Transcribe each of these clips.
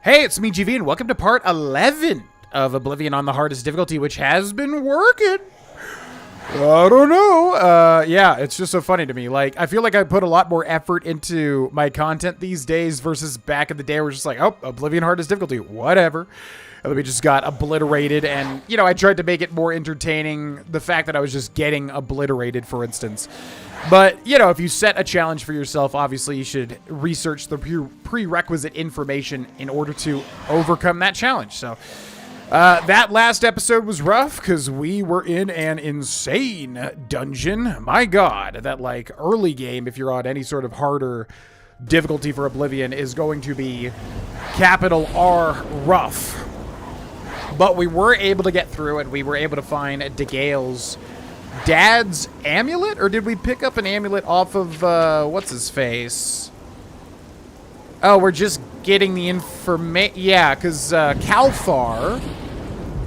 Hey, it's me, GV, and welcome to part 11 of Oblivion on the hardest difficulty, which has been working. I don't know. Yeah, it's just so funny to me. Like, I feel like I put a lot more effort into my content these days versus back in the day where it's just like, oh, Oblivion hardest difficulty, whatever. And then we just got obliterated, and, you know, I tried to make it more entertaining, the fact that I was just getting obliterated, for instance. But, you know, if you set a challenge for yourself, obviously you should research the prerequisite information in order to overcome that challenge. So, that last episode was rough because we were in an insane dungeon. My God, that, like, early game, if you're on any sort of harder difficulty for Oblivion, is going to be capital R rough. But we were able to get through it. We were able to find DeGale's dad's amulet? Or did we pick up an amulet off of, what's his face? Oh, we're just getting the information. Yeah, because Kalthar,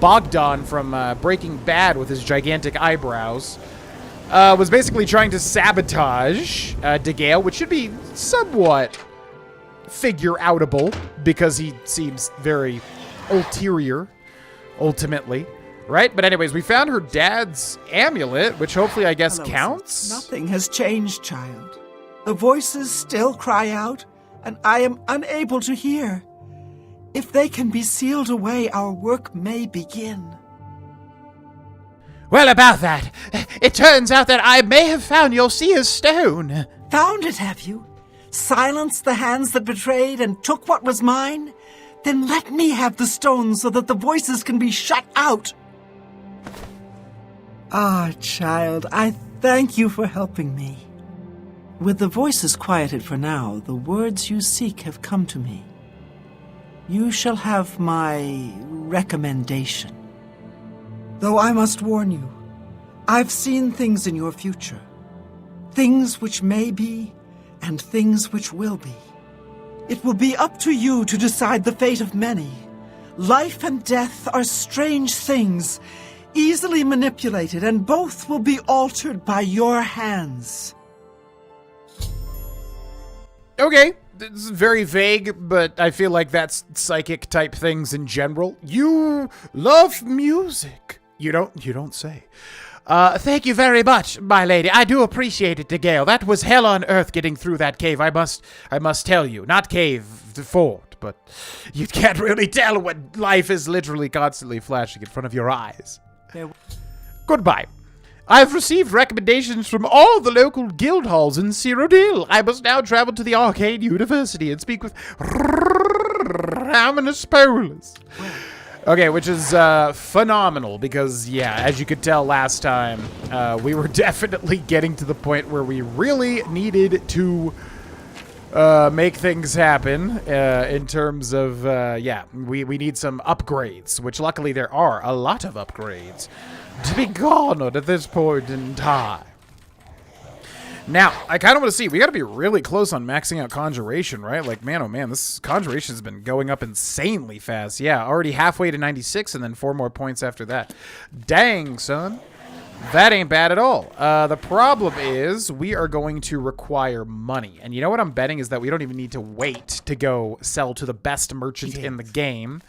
Bogdan from Breaking Bad with his gigantic eyebrows, was basically trying to sabotage DeGale, which should be somewhat figure-outable because he seems very ulterior, ultimately. Right? But anyways, we found her dad's amulet, which hopefully, I guess, counts? Nothing has changed, child. The voices still cry out, and I am unable to hear. If they can be sealed away, our work may begin. Well, about that, it turns out that I may have found your seer's stone. Found it, have you? Silenced the hands that betrayed and took what was mine? Then let me have the stone so that the voices can be shut out. Ah, child, I thank you for helping me. With the voices quieted for now, the words you seek have come to me. You shall have my recommendation. Though I must warn you, I've seen things in your future. Things which may be, and things which will be. It will be up to you to decide the fate of many. Life and death are strange things, easily manipulated, and both will be altered by your hands. Okay, it's very vague, but I feel like that's psychic-type things in general. You love music. You don't say. Thank you very much, my lady. I do appreciate it, DeGale. That was hell on earth getting through that cave, I must tell you. Not cave, the fort, but you can't really tell when life is literally constantly flashing in front of your eyes. Goodbye. I've received recommendations from all the local guild halls in Cyrodiil. I must now travel to the Arcane University and speak with Raminus Polus. Okay, which is phenomenal because, yeah, as you could tell last time, we were definitely getting to the point where we really needed to make things happen in terms of, yeah, we need some upgrades, which luckily there are a lot of upgrades to be garnered at this point in time. Now, I kind of want to see, we got to be really close on maxing out Conjuration, right? Like, man, oh man, this Conjuration has been going up insanely fast. Yeah, already halfway to 96 and then 4 more points after that. Dang, son. That ain't bad at all. The problem is we are going to require money. And you know what I'm betting is that we don't even need to wait to go sell to the best merchant in the game,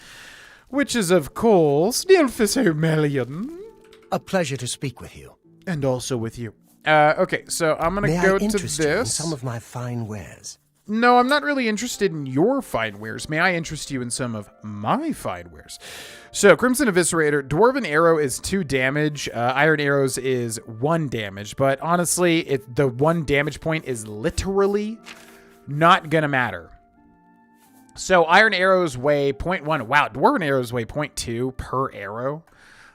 which is, of course, Nilphys. A pleasure to speak with you. And also with you. Okay, so I'm going to go to interest you in this. some of my fine wares? No, I'm not really interested in your fine wares. May I interest you in some of my fine wares? So, Crimson Eviscerator, Dwarven Arrow is 2 damage. Iron Arrows is 1 damage. But honestly, the 1 damage point is literally not going to matter. So, Iron Arrows weigh 0.1. Wow, Dwarven Arrows weigh 0.2 per arrow.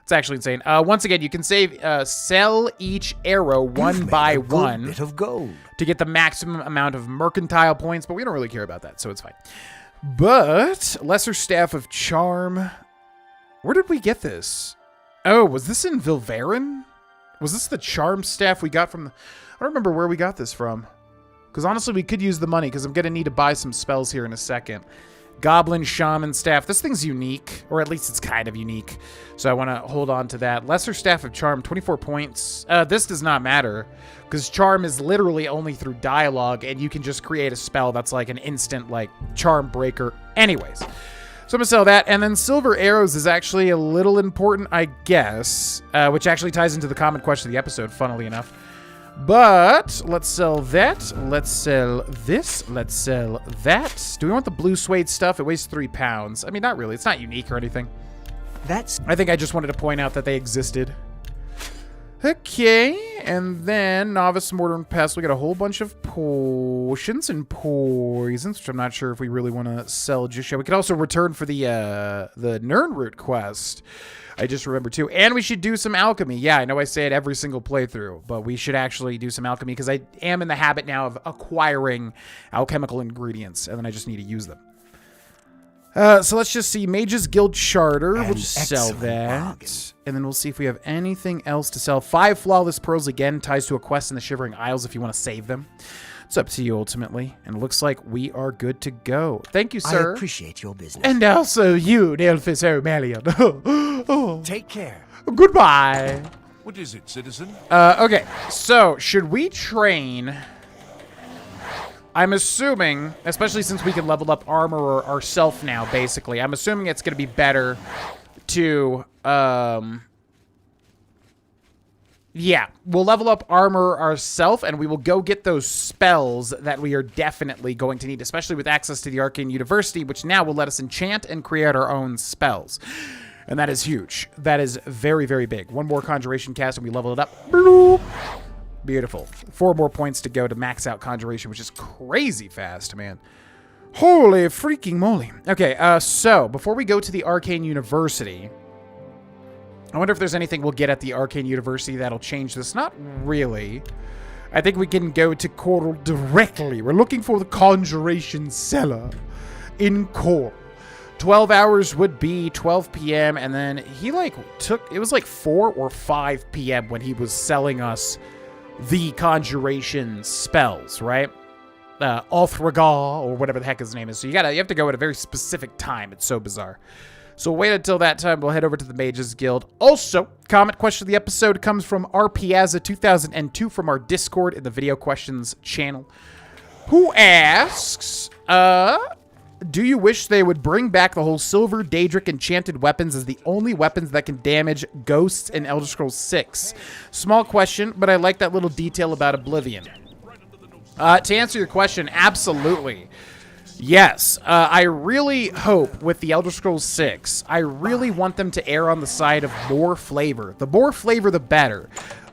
It's actually insane. Once again, you can sell each arrow one by one bit of gold to get the maximum amount of mercantile points, but we don't really care about that, so it's fine. But Lesser Staff of Charm, where did we get this? Oh, was this in Vilverin? Was this the charm staff we got from? I don't remember where we got this from. Because honestly, we could use the money because I'm gonna need to buy some spells here in a second. Goblin Shaman Staff. This thing's unique, or at least it's kind of unique. So I want to hold on to that. Lesser Staff of Charm, 24 points. This does not matter, because Charm is literally only through dialogue, and you can just create a spell that's like an instant, like, Charm Breaker. Anyways, So I'm going to sell that. And then silver arrows is actually a little important, I guess, which actually ties into the common question of the episode, funnily enough. But let's sell that. Let's sell this. Let's sell that. Do we want the blue suede stuff? It weighs 3 pounds. I mean, not really. It's not unique or anything. I think I just wanted to point out that they existed. Okay, and then Novice, Mortar, and Pest. We got a whole bunch of potions and poisons, which I'm not sure if we really want to sell just yet. We could also return for the Nirnroot quest. I just remember too. And we should do some alchemy. Yeah, I know I say it every single playthrough, but we should actually do some alchemy because I am in the habit now of acquiring alchemical ingredients, and then I just need to use them. So let's just see. Mage's Guild Charter. We'll just sell that. And then we'll see if we have anything else to sell. 5 Flawless Pearls again ties to a quest in the Shivering Isles if you want to save them. It's up to you ultimately. And it looks like we are good to go. Thank you, sir. I appreciate your business. And also you, Nilphys O'Malley. Oh. Take care. Goodbye. What is it, citizen? Okay. So, should we train... I'm assuming, especially since we can level up armor ourselves now, basically, I'm assuming it's going to be better to, yeah, we'll level up armor ourselves, and we will go get those spells that we are definitely going to need, especially with access to the Arcane University, which now will let us enchant and create our own spells. And that is huge. That is very, very big. 1 more Conjuration cast, and we level it up. Bloop. Beautiful. 4 more points to go to max out Conjuration, which is crazy fast, man. Holy freaking moly. Okay, so before we go to the Arcane University, I wonder if there's anything we'll get at the Arcane University that'll change this. Not really. I think we can go to Coral directly. We're looking for the Conjuration Cellar in Coral. 12 hours would be 12 p.m. And then he it was like 4 or 5 p.m. when he was selling us the Conjuration spells, right? Althragar, or whatever the heck his name is. So you have to go at a very specific time. It's so bizarre. So wait until that time. We'll head over to the Mages Guild. Also, comment question of the episode comes from rpiazza2002 from our Discord in the video questions channel, who asks, do you wish they would bring back the whole Silver Daedric enchanted weapons as the only weapons that can damage ghosts in Elder Scrolls 6? Small question, but I like that little detail about Oblivion. To answer your question, absolutely. Yes. I really hope with the Elder Scrolls 6, I really want them to err on the side of more flavor. The more flavor, the better.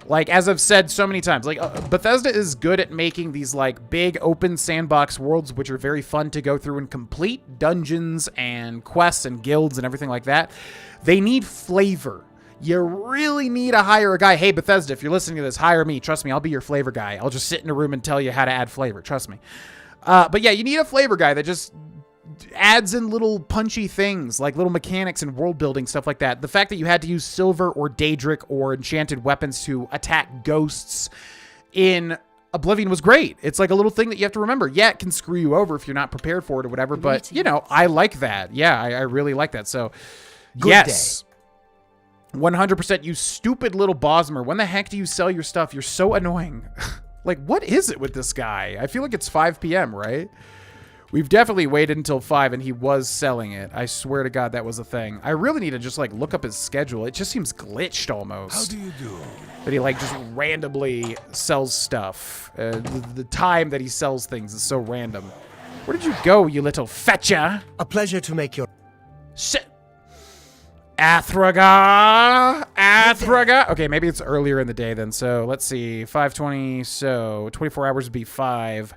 Like, as I've said so many times, like, Bethesda is good at making these, like, big open sandbox worlds, which are very fun to go through and complete, dungeons and quests and guilds and everything like that. They need flavor. You really need to hire a guy. Hey, Bethesda, if you're listening to this, hire me. Trust me, I'll be your flavor guy. I'll just sit in a room and tell you how to add flavor. Trust me. But yeah, you need a flavor guy that just adds in little punchy things, like little mechanics and world building, stuff like that. The fact that you had to use Silver or Daedric or enchanted weapons to attack ghosts in Oblivion was great. It's like a little thing that you have to remember. Yeah, it can screw you over if you're not prepared for it or whatever, but, you know, I like that. Yeah, I really like that. So, yes. 100%, you stupid little Bosmer. When the heck do you sell your stuff? You're so annoying. Like, what is it with this guy? I feel like it's 5 p.m., right? We've definitely waited until 5, and he was selling it. I swear to God that was a thing. I really need to just, like, look up his schedule. It just seems glitched almost. How do you do? That he, like, just randomly sells stuff. The time that he sells things is so random. Where did you go, you little fetcher? A pleasure to make your... Shit. Athraga. Okay, maybe it's earlier in the day then. So let's see. 5:20. So 24 hours would be 5.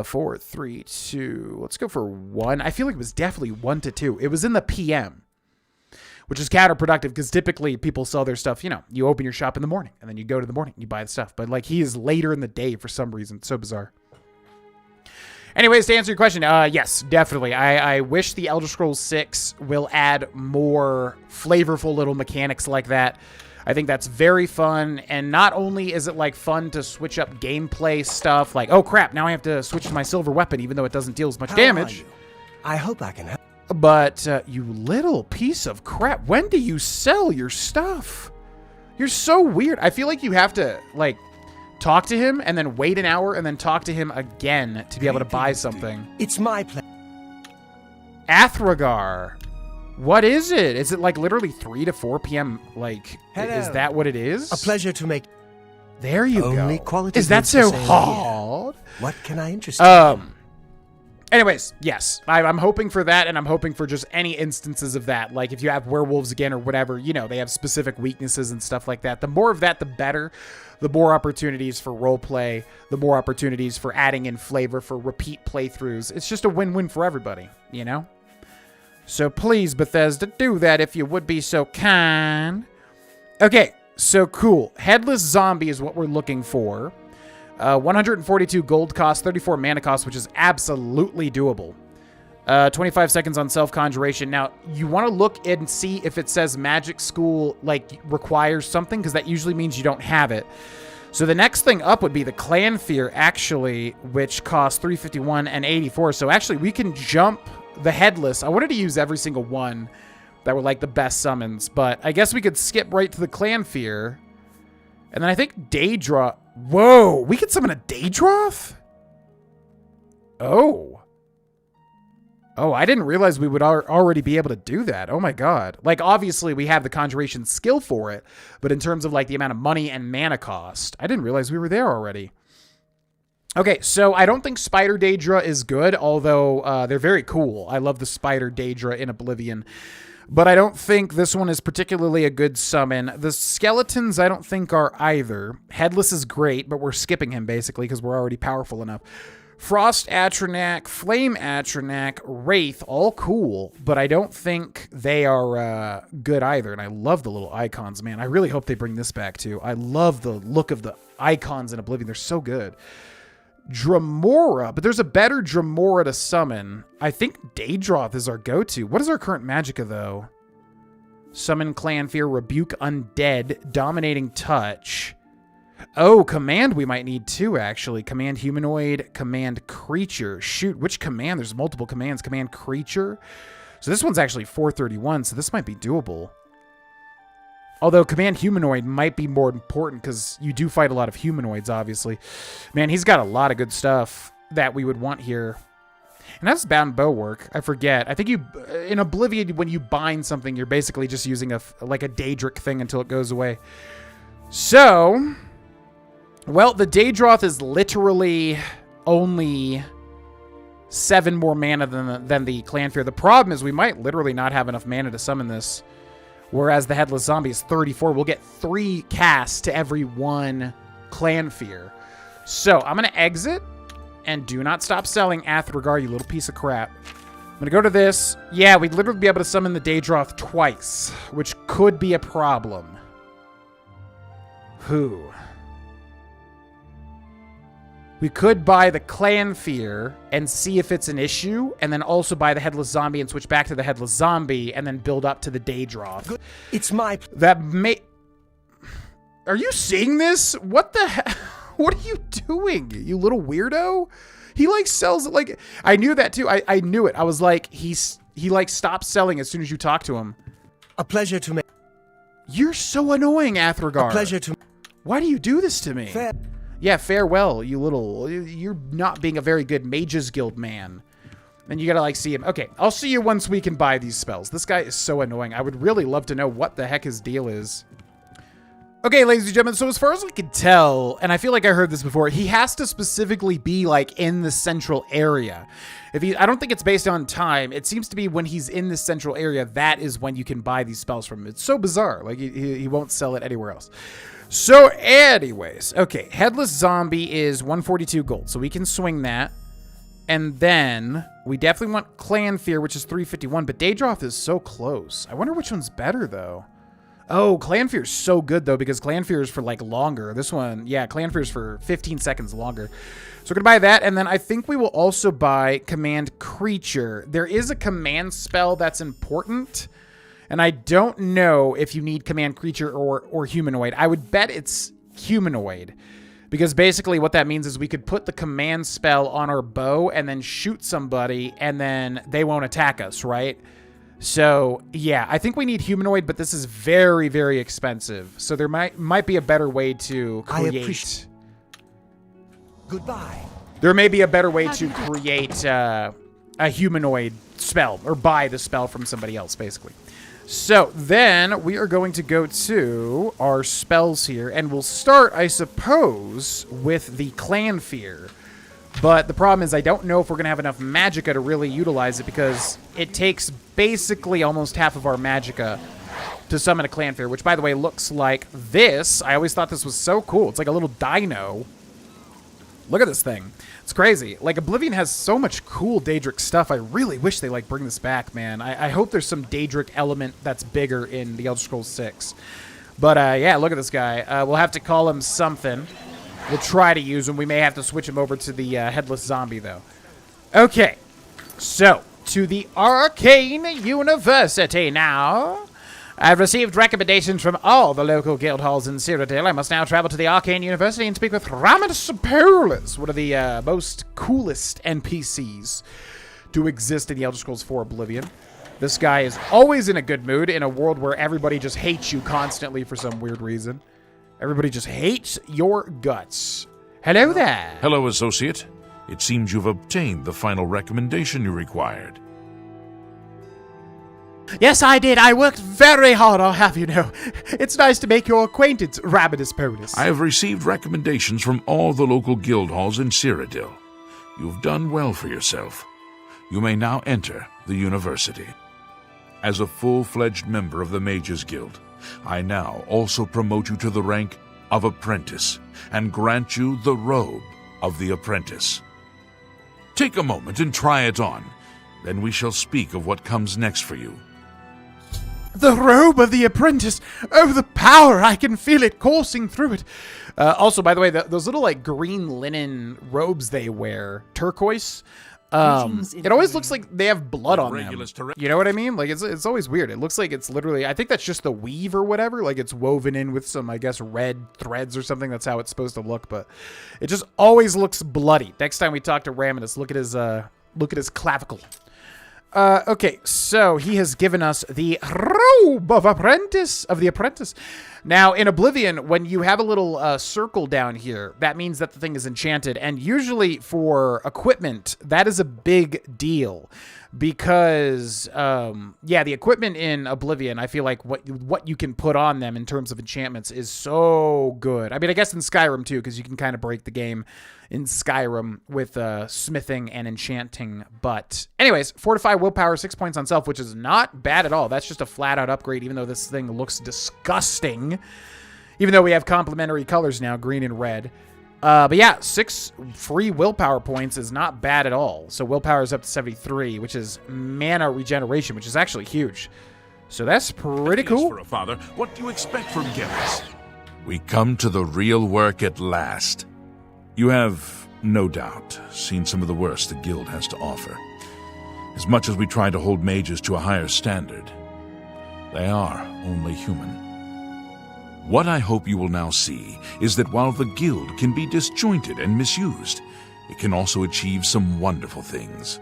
4, 3, 2. Let's go for 1. I feel like it was definitely 1 to 2. It was in the PM, which is counterproductive because typically people sell their stuff. You know, you open your shop in the morning and then you go to the morning and you buy the stuff. But like he is later in the day for some reason. It's so bizarre. Anyways, to answer your question, yes, definitely. I wish the Elder Scrolls 6 will add more flavorful little mechanics like that. I think that's very fun, and not only is it, like, fun to switch up gameplay stuff, like, oh, crap, now I have to switch to my silver weapon, even though it doesn't deal as much damage. I hope I can help. But, you little piece of crap, when do you sell your stuff? You're so weird. I feel like you have to, like, talk to him, and then wait an hour, and then talk to him again to be able to buy something. It's my pleasure. Athragar. What is it? Is it like literally 3 to 4 p.m.? Like, Hello. is that what it is? A pleasure to make. There you Only go. quality Is that goods for so sale hard? What can I interest you in? Anyways, yes, I'm hoping for that, and I'm hoping for just any instances of that. Like if you have werewolves again or whatever, you know, they have specific weaknesses and stuff like that. The more of that, the better. The more opportunities for roleplay, the more opportunities for adding in flavor for repeat playthroughs. It's just a win-win for everybody, you know? So please, Bethesda, do that if you would be so kind. Okay, so cool. Headless Zombie is what we're looking for. 142 gold cost, 34 mana cost, which is absolutely doable. 25 seconds on self-conjuration. Now, you want to look and see if it says magic school, like, requires something, because that usually means you don't have it. So the next thing up would be the Clan Fear, actually, which costs 351 and 84. So actually, we can jump the Headless. I wanted to use every single one that were, like, the best summons, but I guess we could skip right to the Clan Fear. And then I think Daedra... Whoa, we could summon a Daedroth? Oh, I didn't realize we would already be able to do that. Oh my god. Like, obviously, we have the conjuration skill for it, but in terms of, like, the amount of money and mana cost, I didn't realize we were there already. Okay, so I don't think Spider Daedra is good, although they're very cool. I love the Spider Daedra in Oblivion. But I don't think this one is particularly a good summon. The skeletons I don't think are either. Headless is great, but we're skipping him basically because we're already powerful enough. Frost Atronak, Flame Atronak, Wraith, all cool, but I don't think they are good either. And I love the little icons, man. I really hope they bring this back too. I love the look of the icons in Oblivion. They're so good. Dramora, but there's a better Dramora to summon. I think Daedroth is our go-to. What is our current magicka, though? Summon Clan Fear, Rebuke Undead, Dominating Touch. Oh, Command we might need too, actually. Command Humanoid, Command Creature. Shoot, which command? There's multiple commands. Command Creature. So this one's actually 431, so this might be doable. Although Command Humanoid might be more important because you do fight a lot of humanoids, obviously. Man, he's got a lot of good stuff that we would want here. And that's bound bow work. I forget. I think you, in Oblivion, when you bind something, you're basically just using like a Daedric thing until it goes away. So, well, the Daedroth is literally only 7 more mana than the Clan Fear. The problem is we might literally not have enough mana to summon this. Whereas the Headless Zombie is 34. We'll get 3 casts to every 1 Clan Fear. So I'm going to exit. And do not stop selling Athragar, you little piece of crap. I'm going to go to this. Yeah, we'd literally be able to summon the Daedroth twice. Which could be a problem. Who? We could buy the Clan Fear and see if it's an issue, and then also buy the Headless Zombie and switch back to the Headless Zombie, and then build up to the Daedroth. It's my... That may... Are you seeing this? What the heck? What are you doing, you little weirdo? He, like, sells it like... I knew that, too. I knew it. I was like, he, like, stopped selling as soon as you talk to him. A pleasure to make... You're so annoying, Athragar. A pleasure to... Why do you do this to me? Fair. Yeah, farewell, you little... You're not being a very good Mages Guild man. And you gotta, like, see him. Okay, I'll see you once we can buy these spells. This guy is so annoying. I would really love to know what the heck his deal is. Okay, ladies and gentlemen, so as far as we can tell, and I feel like I heard this before, he has to specifically be, like, in the central area. I don't think it's based on time. It seems to be when he's in the central area, that is when you can buy these spells from him. It's so bizarre. Like, he won't sell it anywhere else. So, anyways, okay, Headless Zombie is 142 gold, so we can swing that. And then we definitely want Clan Fear, which is 351, but Daedroth is so close. I wonder which one's better, though. Oh, Clan Fear is so good, though, because Clan Fear is for, like, longer. This one, yeah, Clan Fear is for 15 seconds longer. So we're going to buy that, and then I think we will also buy Command Creature. There is a command spell that's important, and I don't know if you need Command Creature or Humanoid. I would bet it's Humanoid, because basically what that means is we could put the command spell on our bow and then shoot somebody, and then they won't attack us, right? So, yeah, I think we need Humanoid, but this is very, very expensive. So there might be a better way to create... Goodbye. There may be a better way to create a humanoid spell or buy the spell from somebody else, basically. So then we are going to go to our spells here, and we'll start, I suppose, with the Clan Fear. But the problem is I don't know if we're going to have enough magicka to really utilize it, because it takes basically almost half of our magicka to summon a Clan Fear, which, by the way, looks like this. I always thought this was so cool. It's like a little dino. Look at this thing. It's crazy. Like, Oblivion has so much cool Daedric stuff. I really wish they, like, bring this back, man. I hope there's some Daedric element that's bigger in the Elder Scrolls 6. But, yeah, look at this guy. We'll have to call him something. We'll try to use him. We may have to switch him over to the Headless Zombie, though. Okay. So, to the Arcane University now. I've received recommendations from all the local guild halls in Cyrodiil. I must now travel to the Arcane University and speak with Ramidus Perulus, one of the most coolest NPCs to exist in the Elder Scrolls 4 Oblivion. This guy is always in a good mood in a world where everybody just hates you constantly for some weird reason. Everybody just hates your guts. Hello there. Hello, Associate. It seems you've obtained the final recommendation you required. Yes, I did. I worked very hard, I'll have you know. It's nice to make your acquaintance, Ramidus Perulus. I have received recommendations from all the local guild halls in Cyrodiil. You've done well for yourself. You may now enter the university. As a full-fledged member of the Mages Guild, I now also promote you to the rank of apprentice and grant you the robe of the apprentice. Take a moment and try it on. Then we shall speak of what comes next for you. The robe of the apprentice. Oh, the power. I can feel it coursing through it. Also, by the way, those little, like, green linen robes they wear, turquoise, it always looks like they have blood on them. You know what I mean? Like, it's always weird. It looks like it's literally, I think that's just the weave or whatever. Like, it's woven in with some, I guess, red threads or something. That's how it's supposed to look, but it just always looks bloody. Next time we talk to Ramidus, look at his clavicle. Okay, so he has given us the robe of the apprentice. Now, in Oblivion, when you have a little circle down here, that means that the thing is enchanted. And usually for equipment, that is a big deal. Because, yeah, the equipment in Oblivion, I feel like what you can put on them in terms of enchantments is so good. I mean, I guess in Skyrim, too, because you can kind of break the game in Skyrim with smithing and enchanting. But anyways, fortify willpower, 6 points on self, which is not bad at all. That's just a flat-out upgrade, even though this thing looks disgusting. Even though we have complementary colors now, green and red. But yeah, 6 free willpower points is not bad at all. So willpower is up to 73, which is mana regeneration, which is actually huge. So that's pretty cool. For a father, what do you expect from Geras? We come to the real work at last. You have, no doubt, seen some of the worst the guild has to offer. As much as we try to hold mages to a higher standard, they are only human. What I hope you will now see is that while the guild can be disjointed and misused, it can also achieve some wonderful things.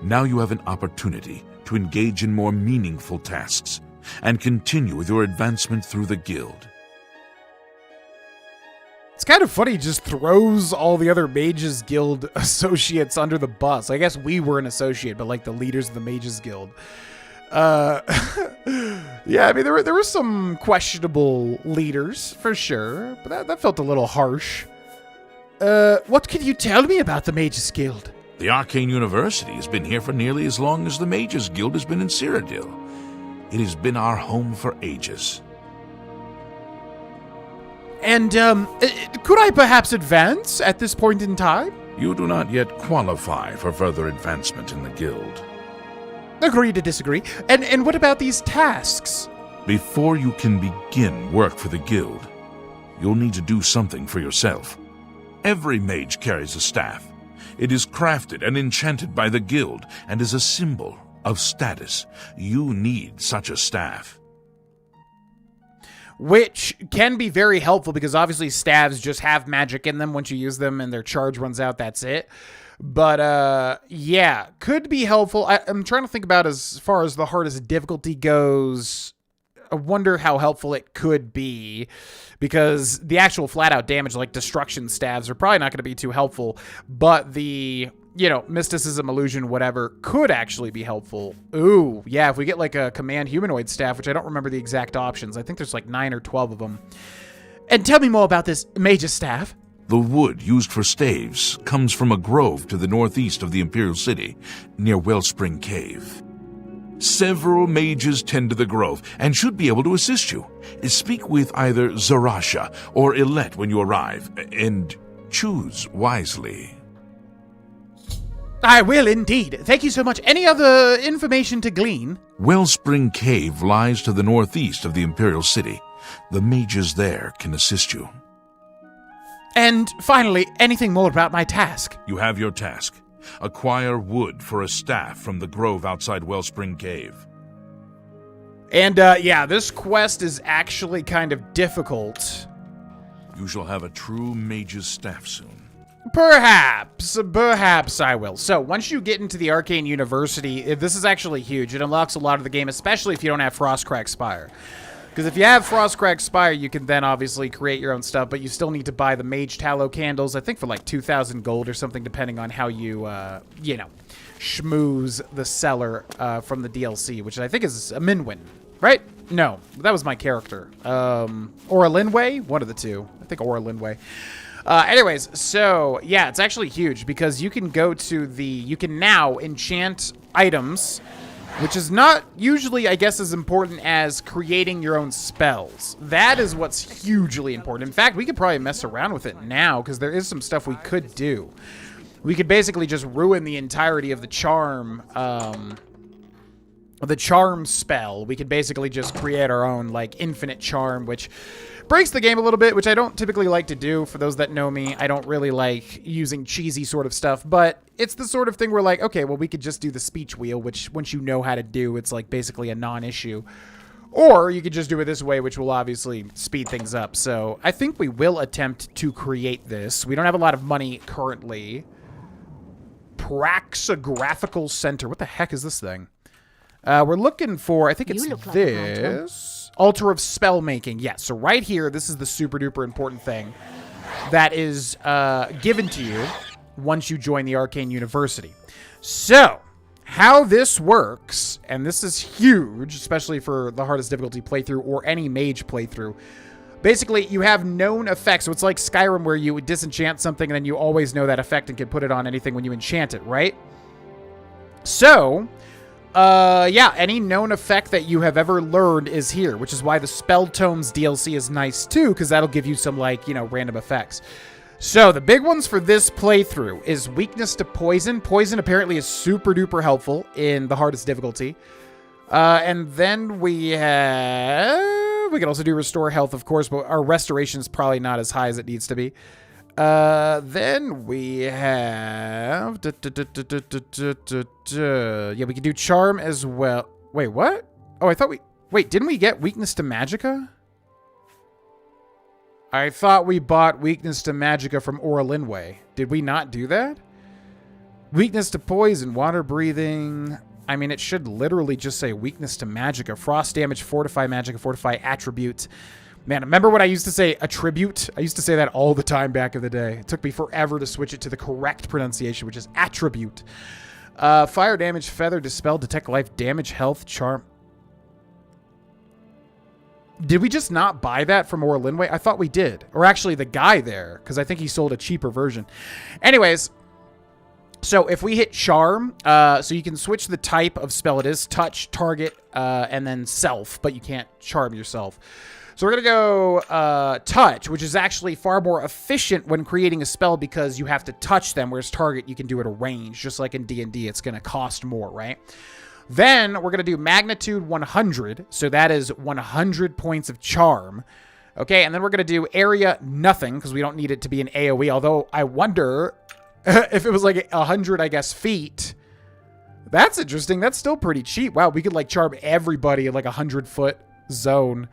Now you have an opportunity to engage in more meaningful tasks and continue with your advancement through the guild. It's kind of funny, he just throws all the other Mages Guild associates under the bus. I guess we were an associate, but like the leaders of the Mages Guild. Yeah, I mean, there were some questionable leaders, for sure, but that felt a little harsh. What can you tell me about the Mages Guild? The Arcane University has been here for nearly as long as the Mages Guild has been in Cyrodiil. It has been our home for ages. And, could I perhaps advance at this point in time? You do not yet qualify for further advancement in the guild. Agree to disagree. And what about these tasks? Before you can begin work for the guild, you'll need to do something for yourself. Every mage carries a staff. It is crafted and enchanted by the guild and is a symbol of status. You need such a staff. Which can be very helpful because obviously staves just have magic in them. Once you use them and their charge runs out, that's it. But, yeah, could be helpful. I'm trying to think about as far as the hardest difficulty goes. I wonder how helpful it could be because the actual flat out damage like destruction staves are probably not going to be too helpful. But the you know, mysticism, illusion, whatever, could actually be helpful. Ooh, yeah, if we get like a command humanoid staff, which I don't remember the exact options. I think there's like 9 or 12 of them. And tell me more about this mage's staff. The wood used for staves comes from a grove to the northeast of the Imperial City, near Wellspring Cave. Several mages tend to the grove and should be able to assist you. Speak with either Zarasha or Ilette when you arrive, and choose wisely. I will indeed. Thank you so much. Any other information to glean? Wellspring Cave lies to the northeast of the Imperial City. The mages there can assist you. And finally, anything more about my task? You have your task. Acquire wood for a staff from the grove outside Wellspring Cave. And, yeah, this quest is actually kind of difficult. You shall have a true mage's staff soon. Perhaps I will. So, once you get into the Arcane University, this is actually huge. It unlocks a lot of the game, especially if you don't have Frostcrack Spire. Because if you have Frostcrack Spire, you can then obviously create your own stuff, but you still need to buy the Mage Tallow candles, I think for like 2,000 gold or something, depending on how you, you know, schmooze the seller from the DLC, which I think is a Minwin, right? No, that was my character. Or a Linway? One of the two. I think Aura Linway. Anyways, so, yeah, it's actually huge because you can go to the... You can now enchant items, which is not usually, I guess, as important as creating your own spells. That is what's hugely important. In fact, we could probably mess around with it now because there is some stuff we could do. We could basically just ruin the entirety of the charm... the charm spell. We could basically just create our own, like, infinite charm, which breaks the game a little bit, which I don't typically like to do. For those that know me, I don't really like using cheesy sort of stuff, but it's the sort of thing where, like, okay, well, we could just do the speech wheel, which once you know how to do, it's, like, basically a non-issue. Or you could just do it this way, which will obviously speed things up. So I think we will attempt to create this. We don't have a lot of money currently. Praxographical Center. What the heck is this thing? We're looking for, I think it's this. Altar of Spell Making. Yeah, so right here, this is the super duper important thing that is given to you once you join the Arcane University. So, how this works, and this is huge, especially for the hardest difficulty playthrough or any mage playthrough. Basically, you have known effects. So it's like Skyrim where you would disenchant something and then you always know that effect and can put it on anything when you enchant it, right? So... yeah, any known effect that you have ever learned is here, which is why the Spell Tomes DLC is nice too, because that'll give you some, like, you know, random effects. So, the big ones for this playthrough is Weakness to Poison. Poison apparently is super duper helpful in the hardest difficulty. And then we have... We can also do Restore Health, of course, but our restoration is probably not as high as it needs to be. Then we have... Yeah, we can do Charm as well. Wait, what? Oh, I thought we... Wait, didn't we get Weakness to Magicka? I thought we bought Weakness to Magicka from Aura Linway. Did we not do that? Weakness to Poison, Water Breathing... I mean, it should literally just say Weakness to Magicka. Frost Damage, Fortify Magicka, Fortify Attribute... Man, remember when I used to say attribute? I used to say that all the time back in the day. It took me forever to switch it to the correct pronunciation, which is attribute. Fire damage, feather, dispel, detect life, damage, health, charm. Did we just not buy that from Aura Linway? I thought we did. Or actually the guy there, because I think he sold a cheaper version. Anyways, so if we hit charm, so you can switch the type of spell it is, touch, target, and then self, but you can't charm yourself. So we're going to go touch, which is actually far more efficient when creating a spell because you have to touch them, whereas target you can do at a range. Just like in D&D, it's going to cost more, right? Then we're going to do magnitude 100. So that is 100 points of charm. Okay, and then we're going to do area nothing because we don't need it to be an AoE. Although I wonder if it was like 100, I guess, feet. That's interesting. That's still pretty cheap. Wow, we could like charm everybody in like a 100-foot zone.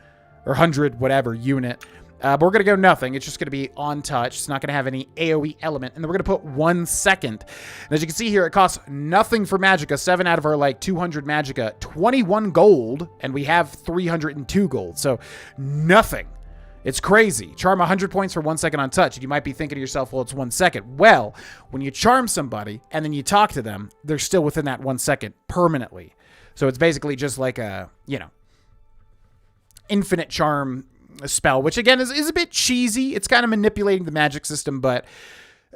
Or 100 whatever unit. But we're going to go nothing. It's just going to be on touch. It's not going to have any AoE element. And then we're going to put 1 second. And as you can see here, it costs nothing for Magicka. 7 out of our like 200 Magicka. 21 gold. And we have 302 gold. So nothing. It's crazy. Charm 100 points for 1 second untouched. You might be thinking to yourself, well, it's 1 second. Well, when you charm somebody and then you talk to them, they're still within that 1 second permanently. So it's basically just like a, infinite charm spell, which again is a bit cheesy. It's kind of manipulating the magic system, but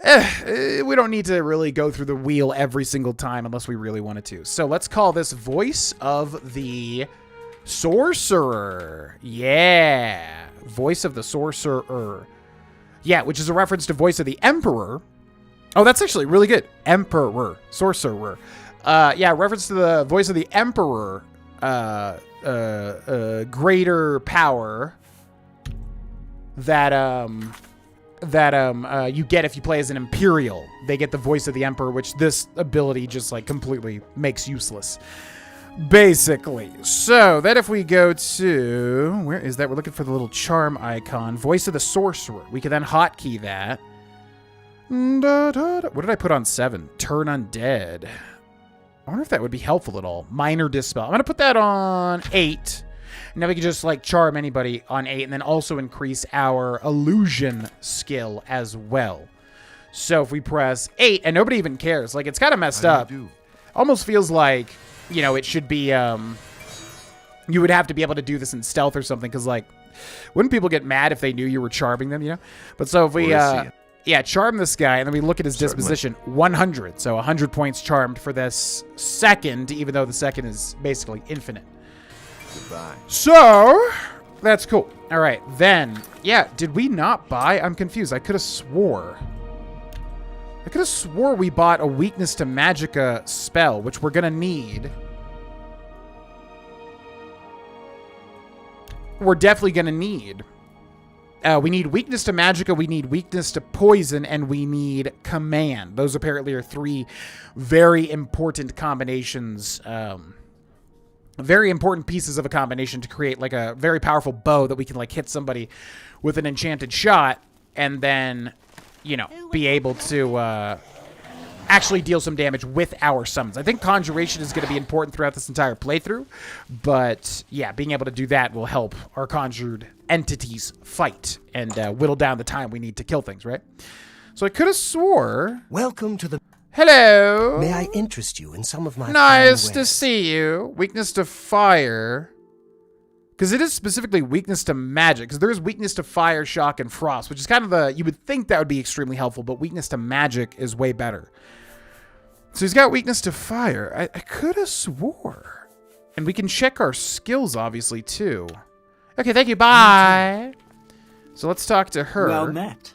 we don't need to really go through the wheel every single time unless we really wanted to. So let's call this Voice of the Sorcerer. Yeah. Voice of the Sorcerer. Yeah, which is a reference to Voice of the Emperor. Oh, that's actually really good. Emperor. Sorcerer. Yeah, reference to the Voice of the Emperor. Greater power that you get if you play as an Imperial. They get the Voice of the Emperor, which this ability just like completely makes useless. Basically. So then if we go to, where is that? We're looking for the little charm icon. Voice of the Sorcerer. We can then hotkey that. What did I put on 7? Turn Undead. I wonder if that would be helpful at all. Minor Dispel. I'm going to put that on 8. Now we can just like charm anybody on 8 and then also increase our illusion skill as well. So if we press 8 and nobody even cares, like it's kind of messed up. Almost feels like, it should be, you would have to be able to do this in stealth or something. Cause like, wouldn't people get mad if they knew you were charming them, But so if we, charm this guy, and then we look at his disposition, 100. So 100 points charmed for this second, even though the second is basically infinite. Goodbye. So, that's cool. All right, then, did we not buy? I'm confused. I could have swore we bought a weakness to magicka spell, which we're going to need. We're definitely going to need. We need weakness to magicka, we need weakness to poison, and we need command. Those apparently are 3 very important combinations, very important pieces of a combination to create like a very powerful bow that we can like hit somebody with an enchanted shot and then, be able to actually deal some damage with our summons. I think conjuration is going to be important throughout this entire playthrough, but yeah, being able to do that will help our conjured entities fight and whittle down the time we need to kill things, right? So I could have swore... Welcome to the... Hello! May I interest you in some of my... Nice to see you. Weakness to fire. Because it is specifically weakness to magic. Because there is weakness to fire, shock, and frost, which is kind of the... You would think that would be extremely helpful, but weakness to magic is way better. So he's got weakness to fire. I could have swore. And we can check our skills, obviously, too. Okay, thank you. Bye. So let's talk to her. Well met.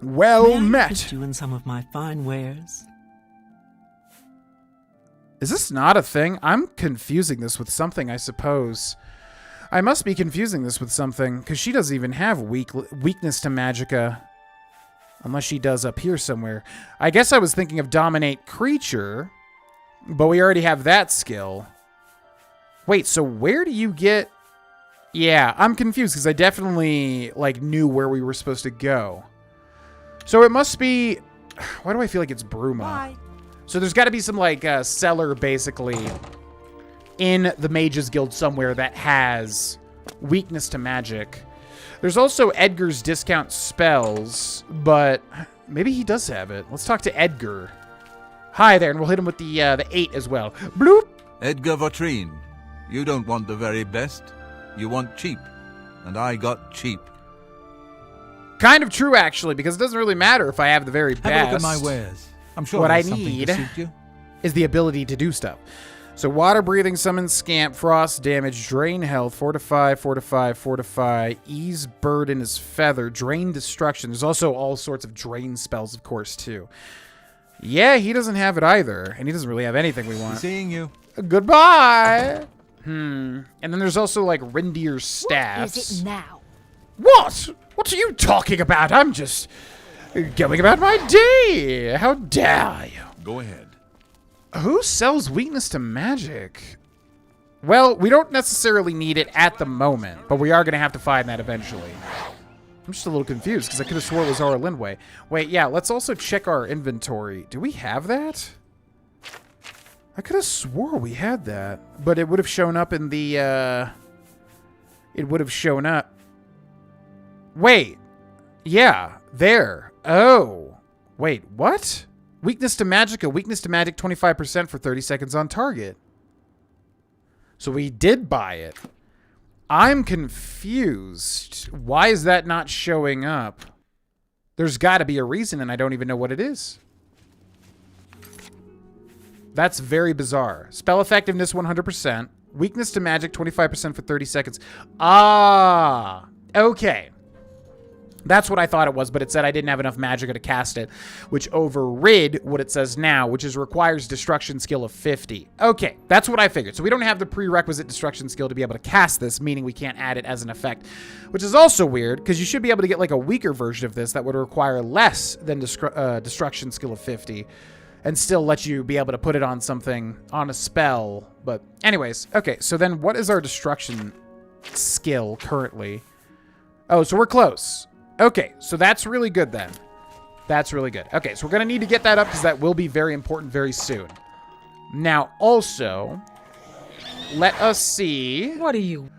Well May I met. interest you in some of my fine wares? Is this not a thing? I'm confusing this with something, I suppose. I must be confusing this with something, because she doesn't even have weakness to magicka. Unless she does up here somewhere. I guess I was thinking of dominate creature, but we already have that skill. Wait, so where do you get... Yeah, I'm confused, because I definitely, like, knew where we were supposed to go. So it must be... Why do I feel like it's Bruma? Why? So there's got to be some, like, cellar, basically, in the Mages Guild somewhere that has weakness to magic. There's also Edgar's discount spells, but maybe he does have it. Let's talk to Edgar. Hi there, and we'll hit him with the 8 as well. Bloop! Edgar Vautrin, you don't want the very best. You want cheap. And I got cheap. Kind of true, actually, because it doesn't really matter if I have the very best. Have a look at my wares. I'm sure what I there's something need to suit you. is the ability to do stuff. So water breathing, summon scamp, frost damage, drain health, fortify, fortify, fortify, ease burden is feather, drain destruction. There's also all sorts of drain spells, of course, too. Yeah, he doesn't have it either, and he doesn't really have anything we want. Seeing you. Goodbye. And then there's also like Rindier's staffs. What is it now? What? What are you talking about? I'm just going about my day. How dare you? Go ahead. Who sells weakness to magic? Well, we don't necessarily need it at the moment, but we are going to have to find that eventually. I'm just a little confused because I could have swore it was Zara Lindway. Wait, yeah, let's also check our inventory. Do we have that? I could have swore we had that, but it would have shown up in the, it would have shown up Wait. Yeah, there. Oh. Wait, what? Weakness to magic, a weakness to magic 25% for 30 seconds on target. So we did buy it. I'm confused. Why is that not showing up? There's got to be a reason, and I don't even know what it is. That's very bizarre. Spell effectiveness 100%. Weakness to magic 25% for 30 seconds. Ah, okay. That's what I thought it was, but it said I didn't have enough magic to cast it, which overrid what it says now, which is requires destruction skill of 50. Okay, that's what I figured. So we don't have the prerequisite destruction skill to be able to cast this, meaning we can't add it as an effect, which is also weird because you should be able to get like a weaker version of this that would require less than destruction skill of 50 and still let you be able to put it on something, on a spell. But anyways, okay, so then what is our destruction skill currently? Oh, so we're close. Okay, so that's really good then. That's really good. Okay, so we're going to need to get that up because that will be very important very soon. Now, also, let us see. What do you...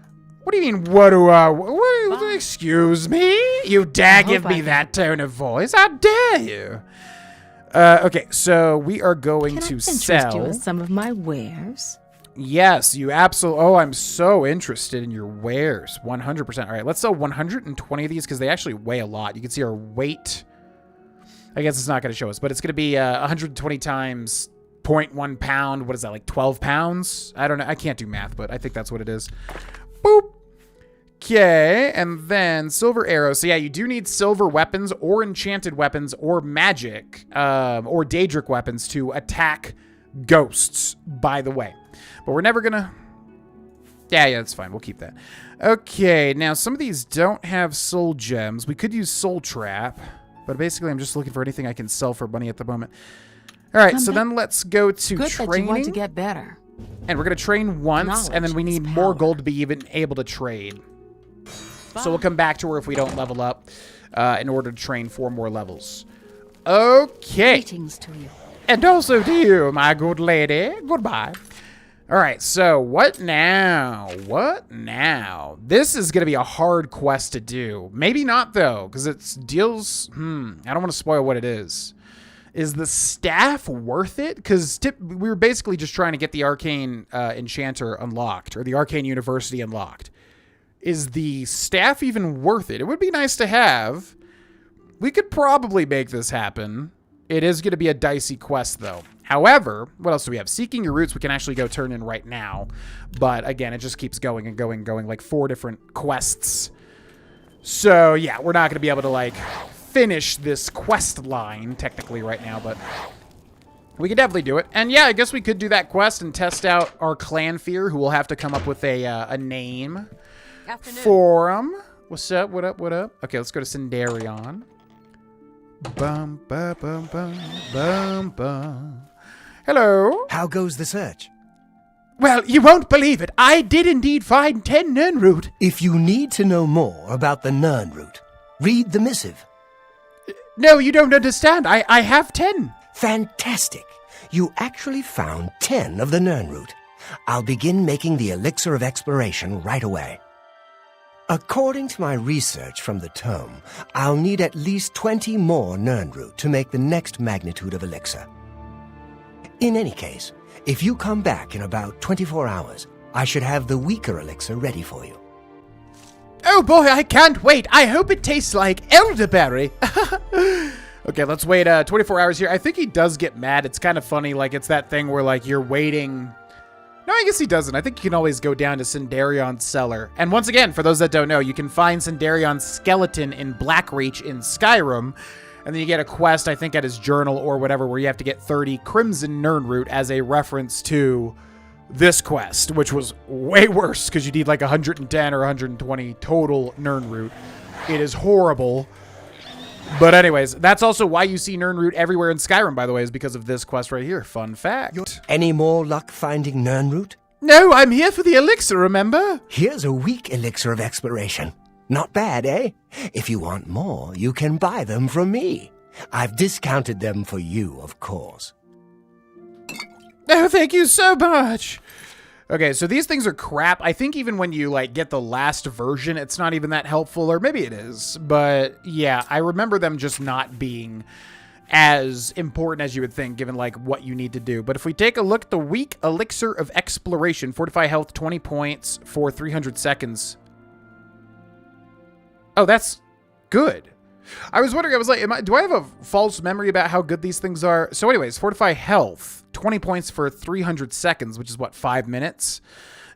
What do you mean, what do I... excuse me? You dare give me that tone of voice? How dare you? Okay, so we are going to sell... interest you in some of my wares? Yes, you absolutely... Oh, I'm so interested in your wares. 100%. All right, let's sell 120 of these because they actually weigh a lot. You can see our weight. I guess it's not going to show us, but it's going to be 120 times 0.1 pound. What is that, like 12 pounds? I don't know. I can't do math, but I think that's what it is. Boop. Okay, and then silver arrows. So yeah, you do need silver weapons or enchanted weapons or magic or Daedric weapons to attack ghosts, by the way. But we're never gonna... Yeah, that's fine. We'll keep that. Okay, now some of these don't have soul gems. We could use soul trap, but basically I'm just looking for anything I can sell for money at the moment. All right, so then let's go to Good training. that you want to get better. And we're going to train once, and then we need more gold to be even able to trade. So we'll come back to her if we don't level up in order to train 4 more levels. Okay. Greetings to you. And also to you, my good lady. Goodbye. All right, so what now? What now? This is going to be a hard quest to do. Maybe not, though, because it deals... I don't want to spoil what it is. Is the staff worth it? Because we were basically just trying to get the Arcane Enchanter unlocked, or the Arcane University unlocked. Is the staff even worth it? It would be nice to have. We could probably make this happen. It is going to be a dicey quest, though. However, what else do we have? Seeking your roots, we can actually go turn in right now. But again, it just keeps going and going and going, like 4 different quests. So yeah, we're not going to be able to like finish this quest line technically right now, but we could definitely do it. And yeah, I guess we could do that quest and test out our clan fear, who will have to come up with a name for him. What's up? What up? What up? Okay, let's go to Sindarion. Bum, ba, bum, bum, bum, bum. Hello. How goes the search? Well, you won't believe it. I did indeed find 10 Nirnroot. If you need to know more about the Nirnroot, read the missive. No, you don't understand. I have 10. Fantastic. You actually found 10 of the Nirnroot. I'll begin making the elixir of exploration right away. According to my research from the tome, I'll need at least 20 more Nirnroot to make the next magnitude of elixir. In any case, if you come back in about 24 hours, I should have the weaker elixir ready for you. Oh boy, I can't wait. I hope it tastes like elderberry. Okay, let's wait 24 hours here. I think he does get mad. It's kind of funny. Like, it's that thing where, like, you're waiting... No, I guess he doesn't. I think you can always go down to Sindarion's cellar. And once again, for those that don't know, you can find Sindarion's skeleton in Blackreach in Skyrim. And then you get a quest, I think, at his journal or whatever, where you have to get 30 Crimson Nirnroot as a reference to this quest, which was way worse because you need like 110 or 120 total Nirnroot. It is horrible. But anyways, that's also why you see Nirnroot everywhere in Skyrim, by the way, is because of this quest right here. Fun fact. Any more luck finding Nirnroot? No, I'm here for the elixir, remember? Here's a weak elixir of exploration. Not bad, eh? If you want more, you can buy them from me. I've discounted them for you, of course. Oh, thank you so much. Okay, so these things are crap. I think even when you like get the last version, it's not even that helpful, or maybe it is. But yeah, I remember them just not being as important as you would think, given like what you need to do. But if we take a look at the weak elixir of exploration, fortify health 20 points for 300 seconds. Oh, that's good. I was wondering, I was like, do I have a false memory about how good these things are? So anyways, fortify health, 20 points for 300 seconds, which is what, 5 minutes?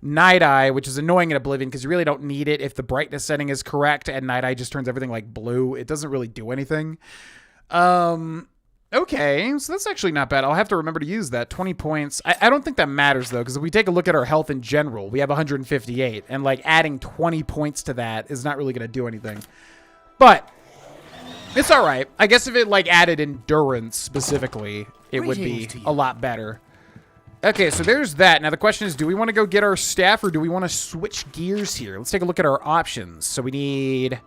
Night Eye, which is annoying in Oblivion because you really don't need it if the brightness setting is correct, and Night Eye just turns everything like blue. It doesn't really do anything. Okay, so that's actually not bad. I'll have to remember to use that. 20 points. I don't think that matters, though, because if we take a look at our health in general, we have 158, and like adding 20 points to that is not really going to do anything. But it's all right. I guess if it like added endurance specifically, it would be a lot better. Okay, so there's that. Now the question is, do we want to go get our staff or do we want to switch gears here? Let's take a look at our options. So we need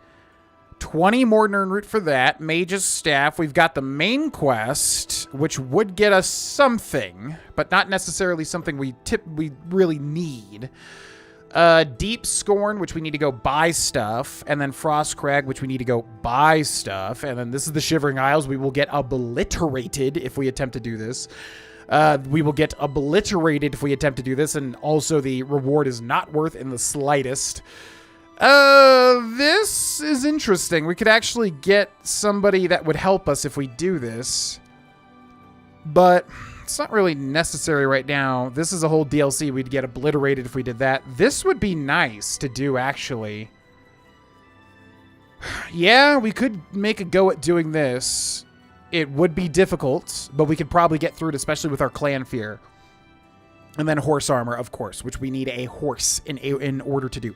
20 more Nern Root for that. Mage's Staff. We've got the main quest, which would get us something, but not necessarily something we really need. Deep Scorn, which we need to go buy stuff, and then Frost Crag, which we need to go buy stuff, and then this is the Shivering Isles. We will get obliterated if we attempt to do this. We will get obliterated if we attempt to do this, and also the reward is not worth in the slightest. This is interesting. We could actually get somebody that would help us if we do this, but it's not really necessary right now. This is a whole DLC. We'd get obliterated if we did that. This would be nice to do, actually. Yeah, we could make a go at doing this. It would be difficult, but we could probably get through it, especially with our clan fear. And then horse armor, of course, which we need a horse in order to do.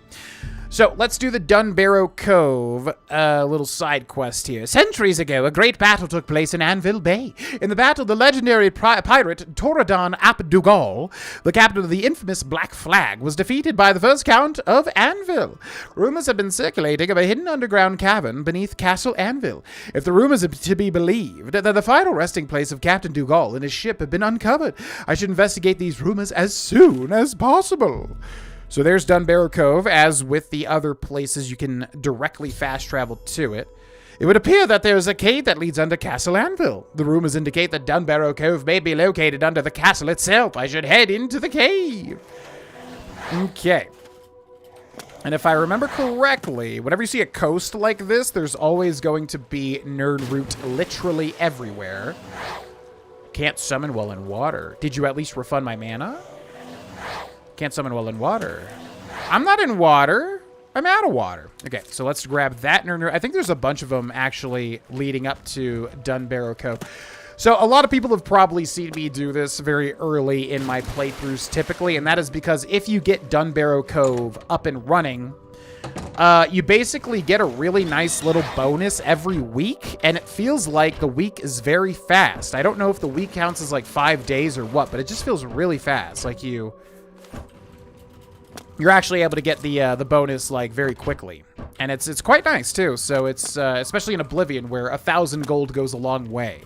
So let's do the Dunbarrow Cove, little side quest here. Centuries ago, a great battle took place in Anvil Bay. In the battle, the legendary pirate Toradon ap Dugal, the captain of the infamous Black Flag, was defeated by the first Count of Anvil. Rumors have been circulating of a hidden underground cavern beneath Castle Anvil. If the rumors are to be believed, that the final resting place of Captain Dugal and his ship have been uncovered, I should investigate these rumors as soon as possible. So there's Dunbarrow Cove. As with the other places, you can directly fast travel to it. It would appear that there is a cave that leads under Castle Anvil. The rumors indicate that Dunbarrow Cove may be located under the castle itself. I should head into the cave. Okay. And if I remember correctly, whenever you see a coast like this, there's always going to be Nern Root literally everywhere. Can't summon while in water. Did you at least refund my mana? Can't summon while in water. I'm not in water. I'm out of water. Okay, so let's grab that. I think there's a bunch of them actually leading up to Dunbarrow Cove. So a lot of people have probably seen me do this very early in my playthroughs typically, and that is because if you get Dunbarrow Cove up and running, you basically get a really nice little bonus every week, and it feels like the week is very fast. I don't know if the week counts as like 5 days or what, but it just feels really fast. Like you're actually able to get the bonus like very quickly, and it's quite nice too. So it's especially in Oblivion where 1,000 gold goes a long way.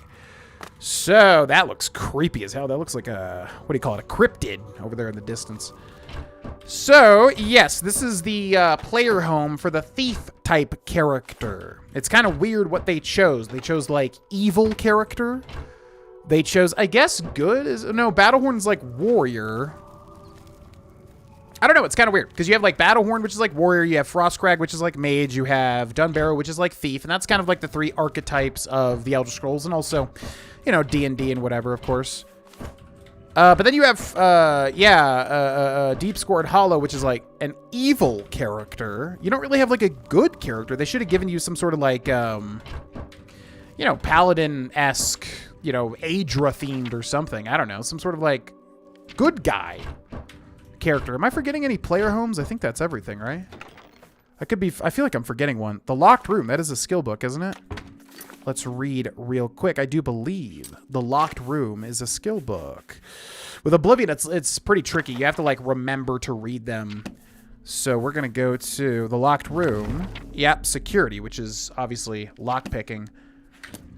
So that looks creepy as hell. That looks like a, what do you call it, a cryptid over there in the distance. So yes, this is the player home for the thief type character. It's kind of weird what they chose. They chose like evil character. They chose, I guess, good is no. Battlehorn's like warrior. I don't know, it's kind of weird, because you have, like, Battlehorn, which is, like, Warrior, you have Frostcrag, which is, like, Mage, you have Dunbarrow, which is, like, Thief, and that's kind of, like, the 3 archetypes of the Elder Scrolls, and also, you know, D&D and whatever, of course. But then you have, Deep Scored Hollow, which is, like, an evil character. You don't really have, like, a good character. They should have given you some sort of, like, you know, Paladin-esque, you know, Aedra-themed or something. I don't know, some sort of, like, good guy character. Am I forgetting any player homes? I think that's everything, right? I could be. I feel like I'm forgetting one. The Locked Room. That is a skill book, isn't it? Let's read real quick. I do believe the Locked Room is a skill book. With Oblivion, it's pretty tricky. You have to like remember to read them. So we're gonna go to the Locked Room. Yep, security, which is obviously lockpicking.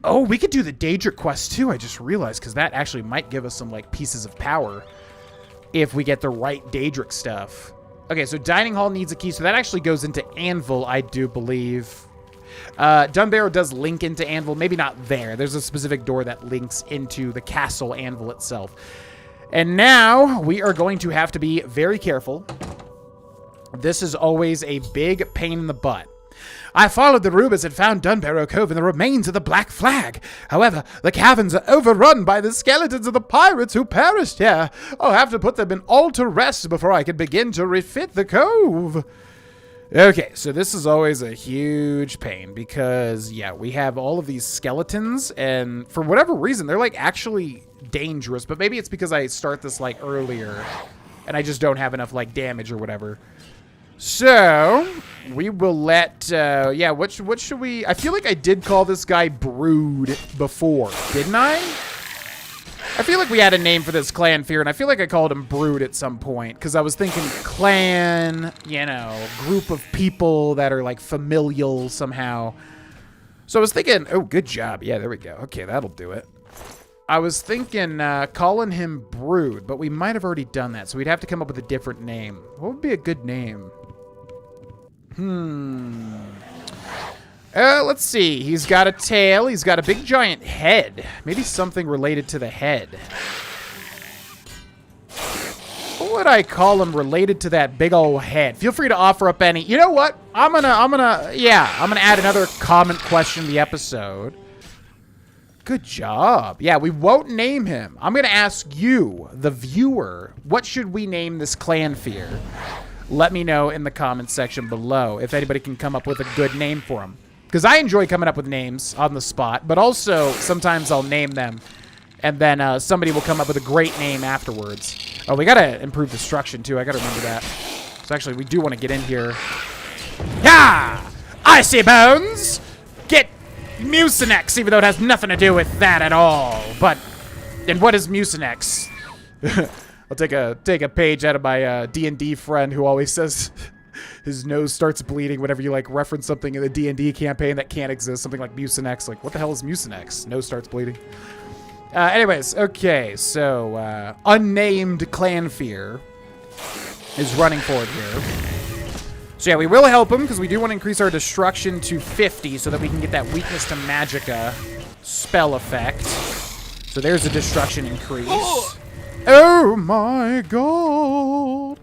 Oh, we could do the Daedric quest too. I just realized, because that actually might give us some like pieces of power. if we get the right Daedric stuff. Okay, so dining hall needs a key, so that actually goes into Anvil, I do believe. Dunbarrow does link into Anvil, maybe not there. There's a specific door that links into the castle Anvil itself. And now we are going to have to be very careful. This is always a big pain in the butt. I followed the rumors and found Dunbarrow Cove and the remains of the Black Flag. However, the caverns are overrun by the skeletons of the pirates who perished here. I'll have to put them in all to rest before I can begin to refit the cove. Okay, so this is always a huge pain because, yeah, we have all of these skeletons, and for whatever reason, they're, like, actually dangerous, but maybe it's because I start this, like, earlier, and I just don't have enough, like, damage or whatever. So, we will let, yeah, what should we, I feel like I did call this guy Brood before, didn't I? I feel like we had a name for this clan fear, and I feel like I called him Brood at some point, because I was thinking clan, you know, group of people that are, like, familial somehow. So I was thinking, oh, good job. Yeah, there we go. Okay, that'll do it. I was thinking calling him Brood, but we might have already done that, so we'd have to come up with a different name. What would be a good name? Let's see. He's got a tail. He's got a big giant head. Maybe something related to the head. What would I call him related to that big old head? Feel free to offer up any. You know what? I'm gonna add another comment question to the episode. Good job. Yeah, we won't name him. I'm gonna ask you, the viewer, what should we name this clan fear? Let me know in the comments section below if anybody can come up with a good name for him. Because I enjoy coming up with names on the spot, but also sometimes I'll name them, and then somebody will come up with a great name afterwards. Oh, we gotta improve destruction too. I gotta remember that. So actually, we do want to get in here. Yeah! Icy Bones! Get Mucinex, even though it has nothing to do with that at all. But, and what is Mucinex? I'll take a page out of my D&D friend who always says his nose starts bleeding whenever you, like, reference something in the D&D campaign that can't exist. Something like Mucinex. Like, what the hell is Mucinex? Nose starts bleeding. Anyways, okay, so unnamed clan fear is running forward here. So yeah, we will help him because we do want to increase our destruction to 50 so that we can get that weakness to magicka spell effect. So there's a destruction increase. Oh my god.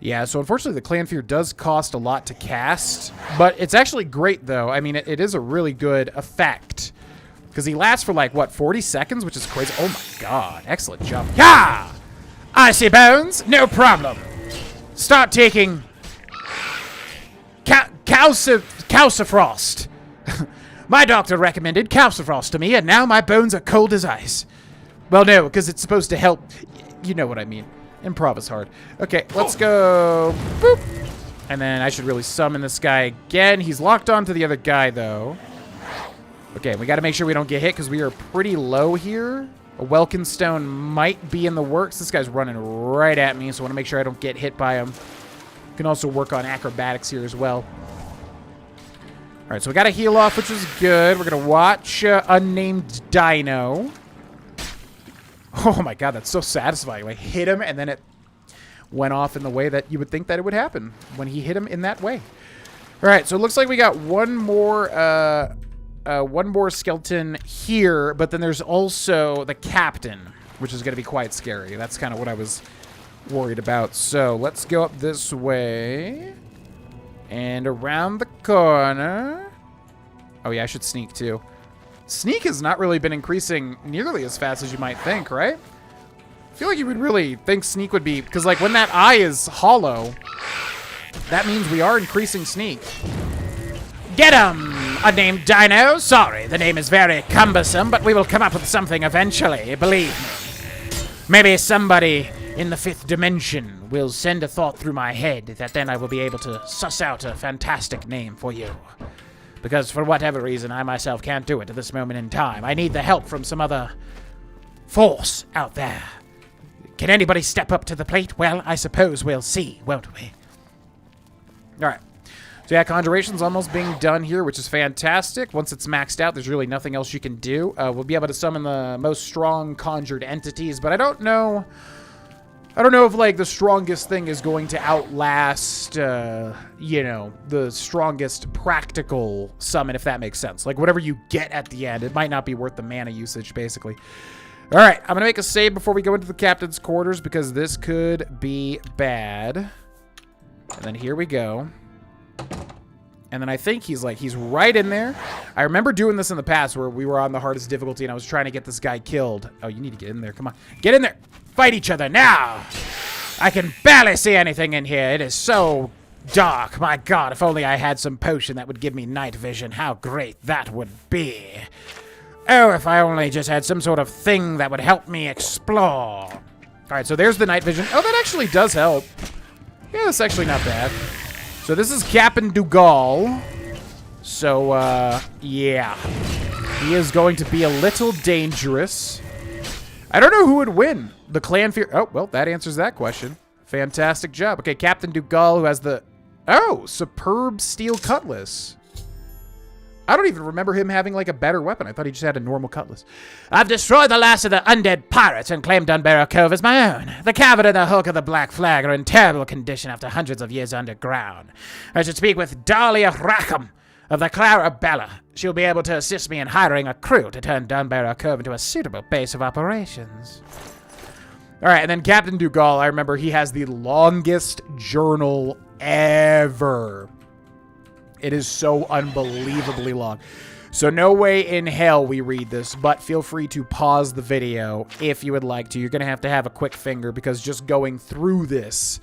Yeah, so unfortunately the clan fear does cost a lot to cast, but it's actually great though. I mean, it is a really good effect. Because he lasts for, like, what, 40 seconds? Which is crazy. Oh, my God. Excellent job. Yeah! Icy Bones, no problem. Start taking Calcifrost. My doctor recommended Calcifrost to me, and now my bones are cold as ice. Well, no, because it's supposed to help. You know what I mean. Improv is hard. Okay, let's go. Boop. And then I should really summon this guy again. He's locked onto the other guy, though. Okay, we got to make sure we don't get hit because we are pretty low here. A Welkin Stone might be in the works. This guy's running right at me, so I want to make sure I don't get hit by him. Can also work on acrobatics here as well. All right, so we got a heal off, which is good. We're going to watch Unnamed Dino. Oh my god, that's so satisfying. I hit him, and then it went off in the way that you would think that it would happen when he hit him in that way. All right, so it looks like we got one more skeleton here, but then there's also the captain, which is going to be quite scary. That's kind of what I was worried about. So let's go up this way and around the corner. Oh yeah, I should sneak too. Sneak has not really been increasing nearly as fast as you might think, right? I feel like you would really think sneak would be, because like when that eye is hollow, that means we are increasing sneak. Get him! Unnamed Dino. Sorry, the name is very cumbersome, but we will come up with something eventually, believe me. Maybe somebody in the 5th dimension will send a thought through my head that then I will be able to suss out a fantastic name for you. Because for whatever reason, I myself can't do it at this moment in time. I need the help from some other force out there. Can anybody step up to the plate? Well, I suppose we'll see, won't we? All right. So yeah, Conjuration's almost being done here, which is fantastic. Once it's maxed out, there's really nothing else you can do. We'll be able to summon the most strong conjured entities, but I don't know I don't know if, like, the strongest thing is going to outlast, you know, the strongest practical summon, if that makes sense. Like, whatever you get at the end, it might not be worth the mana usage, basically. All right, I'm going to make a save before we go into the captain's quarters because this could be bad. And then here we go. And then I think he's right in there. I remember doing this in the past where we were on the hardest difficulty and I was trying to get this guy killed. Oh, you need to get in there. Come on. Get in there. Fight each other now. I can barely see anything in here. It is so dark. My God, if only I had some potion that would give me night vision. How great that would be. Oh, if I only just had some sort of thing that would help me explore. All right, so there's the night vision. Oh, that actually does help. Yeah, that's actually not bad. So this is Captain Dougal. So, yeah. He is going to be a little dangerous. I don't know who would win. The clan fear... Oh, well, that answers that question. Fantastic job. Okay, Captain Dougal, who has the... Oh, superb steel cutlass. I don't even remember him having, like, a better weapon. I thought he just had a normal cutlass. I've destroyed the last of the undead pirates and claimed Dunbarrow Cove as my own. The cavern and the hulk of the Black Flag are in terrible condition after hundreds of years underground. I should speak with Dahlia Rackham of the Clarabella. She'll be able to assist me in hiring a crew to turn Dunbarrow Cove into a suitable base of operations. All right, and then Captain Dougal, I remember he has the longest journal ever. It is so unbelievably long. So no way in hell we read this, but feel free to pause the video if you would like to. You're going to have a quick finger because just going through this...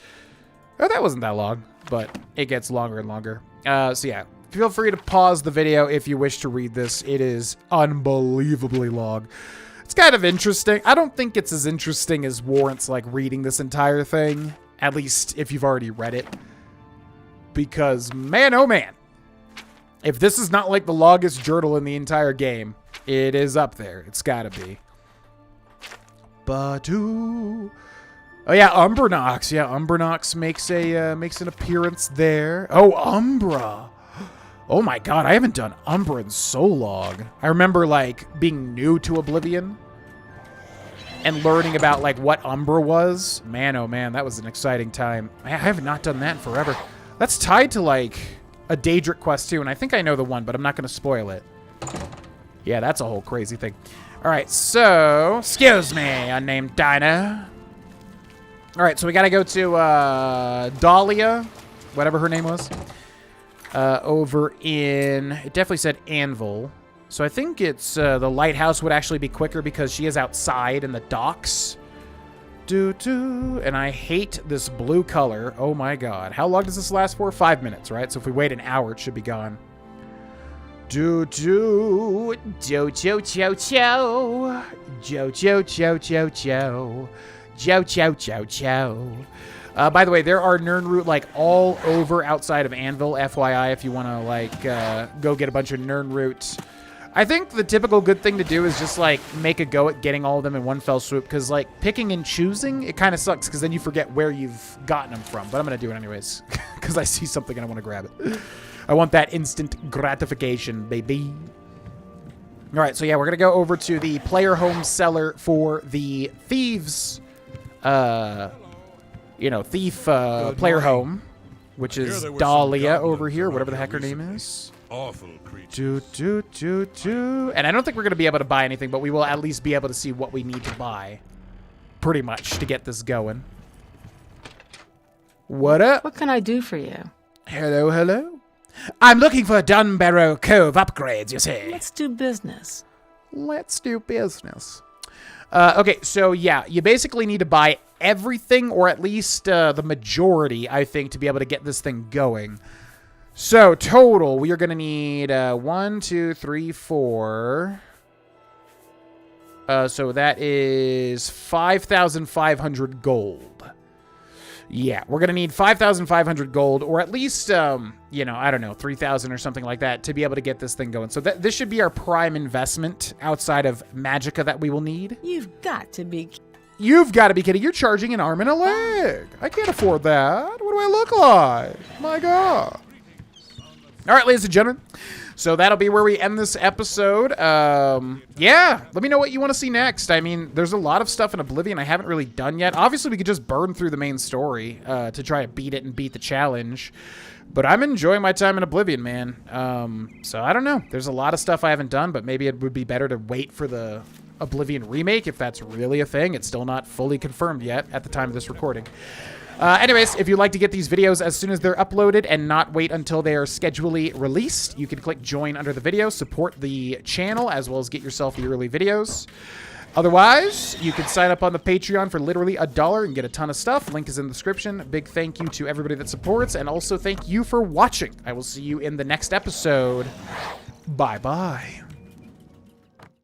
Oh, that wasn't that long, but it gets longer and longer. So yeah, feel free to pause the video if you wish to read this. It is unbelievably long. It's kind of interesting. I don't think it's as interesting as warrants like reading this entire thing, at least if you've already read it. Because, man, oh man. If this is not like the longest journal in the entire game, it is up there. It's gotta be. Badu. Oh yeah, Umbranox. Yeah, Umbranox makes an appearance there. Oh, Umbra. Oh my God, I haven't done Umbra in so long. I remember like being new to Oblivion and learning about like what Umbra was. Man, oh man, that was an exciting time. I have not done that in forever. That's tied to like a Daedric quest too, and I think I know the one, but I'm not going to spoil it. Yeah, that's a whole crazy thing. All right, so... Excuse me, unnamed Dino. All right, so we got to go to Dahlia, whatever her name was. Over in... It definitely said Anvil. So I think it's the lighthouse would actually be quicker because she is outside in the docks. And I hate this blue color. Oh my God. How long does this last for? 5 minutes, right? So if we wait an hour, it should be gone. By the way, there are Nirnroot like all over outside of Anvil, FYI, if you want to like go get a bunch of Nirnroot. I think the typical good thing to do is just, like, make a go at getting all of them in one fell swoop, because, like, picking and choosing, it kind of sucks, because then you forget where you've gotten them from. But I'm going to do it anyways, because I see something and I want to grab it. I want that instant gratification, baby. All right, so yeah, we're going to go over to the player home cellar for the thieves, thief player home, which is Dahlia over here, whatever the heck her name is. Awful creature. And I don't think we're going to be able to buy anything, but we will at least be able to see what we need to buy. Pretty much to get this going. What up? What can I do for you? Hello, hello. I'm looking for Dunbarrow Cove upgrades, you see. Let's do business. Let's do business. Okay, so yeah, you basically need to buy everything, or at least the majority, I think, to be able to get this thing going. So, total, we are going to need 1, 2, 3, 4. So that is 5,500 gold. Yeah, we're going to need 5,500 gold, or at least, I don't know, 3,000 or something like that to be able to get this thing going. So this should be our prime investment outside of Magicka that we will need. You've got to be kidding. You're charging an arm and a leg. I can't afford that. What do I look like? My God. All right, ladies and gentlemen. So that'll be where we end this episode. Yeah, let me know what you want to see next. I mean, there's a lot of stuff in Oblivion I haven't really done yet. Obviously, we could just burn through the main story to try to beat it and beat the challenge. But I'm enjoying my time in Oblivion, man. So I don't know. There's a lot of stuff I haven't done, but maybe it would be better to wait for the Oblivion remake if that's really a thing. It's still not fully confirmed yet at the time of this recording. Anyways, if you'd like to get these videos as soon as they're uploaded and not wait until they are schedulally released, you can click join under the video, support the channel, as well as get yourself the early videos. Otherwise, you can sign up on the Patreon for literally $1 and get a ton of stuff. Link is in the description. Big thank you to everybody that supports, and also thank you for watching. I will see you in the next episode. Bye-bye.